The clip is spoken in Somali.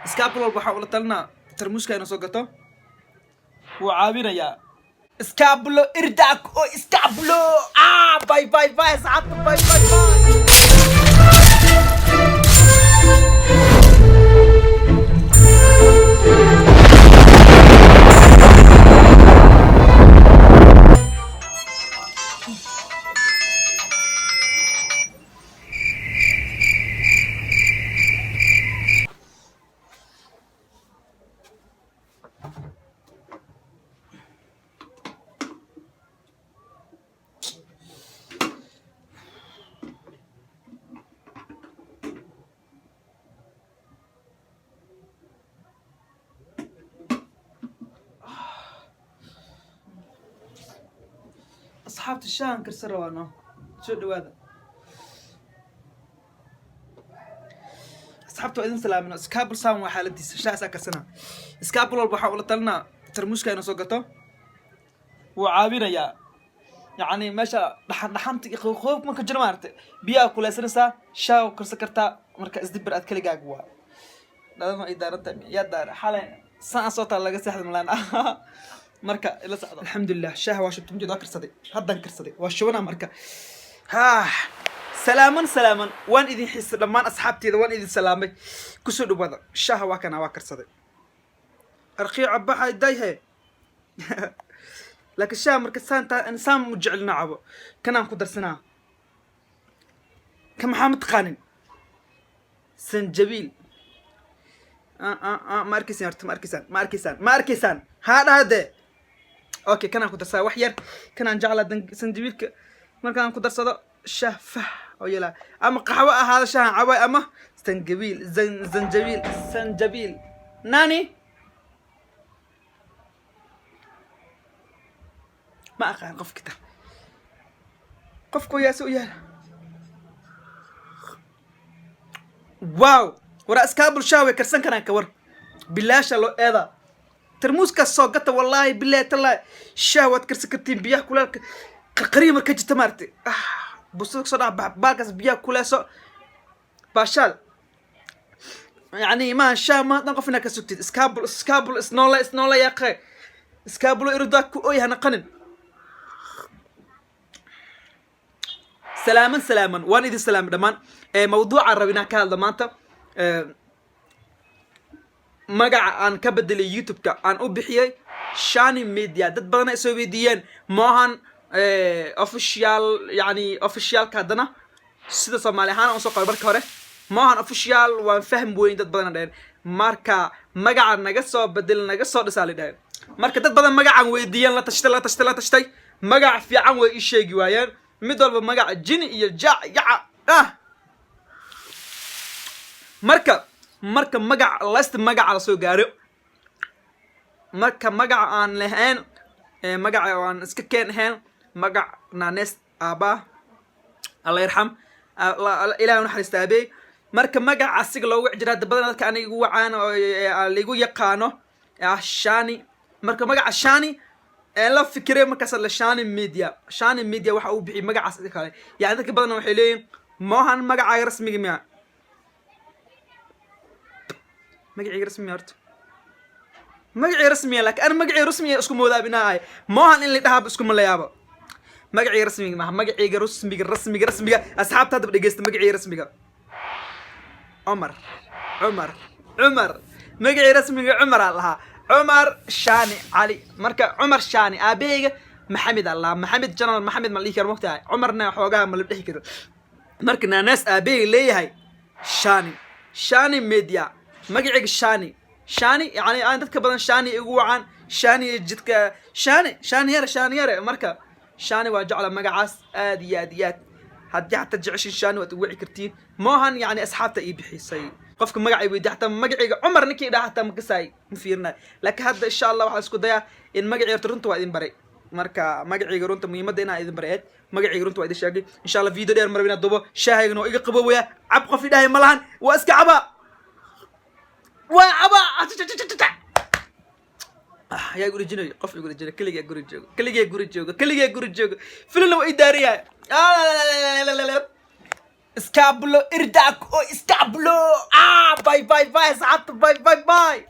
اسكابلو بحاول طلنا ترموش كاينو سوقته وعابينا يا اسكابلو ارداك او اسكابلو باي باي باي صعبت باي باي باي أصحاب الشام كسروا أنا شو هذا أصحابته إذن سلامنا سكابل سام وحالتي شاء ساكسنا سكابل بحاول طلنا ترموش كاينو سوقته وعابينا يا يعني ماشى دحنت خوف ما كجر مارت بيا كل سنة شاو كرسكرتا مركز إزدبر أتكلم جوا هذا ما إدارة يا دار حالا سان صوت الله جسح ملانا مركا إلا سعد الحمد لله شاه واشبت مجد أكر صديق هذا أنكر صديق واشونا مركا سلاما وان إذا حس لما أصحابتي وان إذا سلامي كسر بذا شاه واكنا واكر صديق أرخي عبها يديه لكن الشاه مركا سانتا إنسان مجعلنا عبو كنا نقدر سنة كمحمد قانن سنجبيل ماركيسان هذا اوكي كان اخذ درسها وحير كان جعل سنجبيل كان اخذ درسها شافه او يلا اما قهوه هذا شاه عواي اما سنجبيل سنجبيل ناني ما اقان قف كده قفكو يا سويا واو ورأس كابل شاوي كرسان كان كور بالله شلو هذا ترموس كالسوقته والله بالله تلا شاوة كرسكتين بياه كلها قريمة كجت مارتي بصوك صدع باكس بياه كلها سو باشال يعني ما شا ما نقفنا كسكتين اسكابل اسنولا يا اخي اسكابلو يرداك اوي هنا قنن سلاما وان إذا سلام دمان موضوع عربينا كهذا مانتا magaca aan ka bedelay youtube-ka aan u bixiyay shani media dad badan ay soo weydiiyeen maahan official yani officialka hadana sida Soomaali ahaan aan soo qoray marka hore maahan official waan faham weyn dad badan dhaheen marka magaca naga soo bedel naga soo dhisaali dhaheen marka dad badan magacaan weydiiyeen la tashtay magac fiican way ii sheegi waayeen mid walba magaca jini iyo yaca marka magac last magac la soo gaaro marka magac aan lahayn magac aan iska keenayn magac naanes aba Allah yarham ilaahay u naxariisto aabay marka magac asiga loogu cijraa dad badan dadka anigu wacaan oo ligu yaqaano shani marka magaca shani la fikirey markaas la shani media waxa uu bixi magacaas kale yaani dadka badan waxay leeyihiin maahan magaca rasmiga miya magacii rasmi horta magacii rasmi laakiin ana magacii rasmi isku moodaabinaay maahan in la dhahaab isku malayaabo magacii rasmiga ma magacii rasmiga asxaabta dab dhageysta magacii rasmiga Umar magacii rasmiga Umar Allah Umar Shani Ali marka Umar Shani aabeyga Maxamed Allah Maxamed General Maxamed Malik waqtiga Umarna xoogaa ma la dhixi karo marka naas aabey leeyahay Shani media magacayga shani yani aan dadka badan shani igu wacan shani jidka shani yare marka shani waa jecla magacaas aad iyo aad haddii xataa jeceshin shani waad wici kartiin maahan yani asxaabta ii bixisay qofka magacay weydii xataa magacayga Umar ninkii dhaha xataa makasay ma fiirnaa laakiin hadda insha Allah waxaan isku dayaa in magacayga runta waa idin baray marka magacayga runta muhiimadda inaan idin baray magacayga runta waa idin sheegay insha Allah video dheer marabina dubo shaahayga oo iga qabowaya cab qof idhahay malahan waa iska caba وعبا يا يقول جنوي قف يقول جنوي كل يقول جوجو فيلم لو إدارية اسكابلو ارداك او اسكابلو باي باي باي سعادة باي باي باي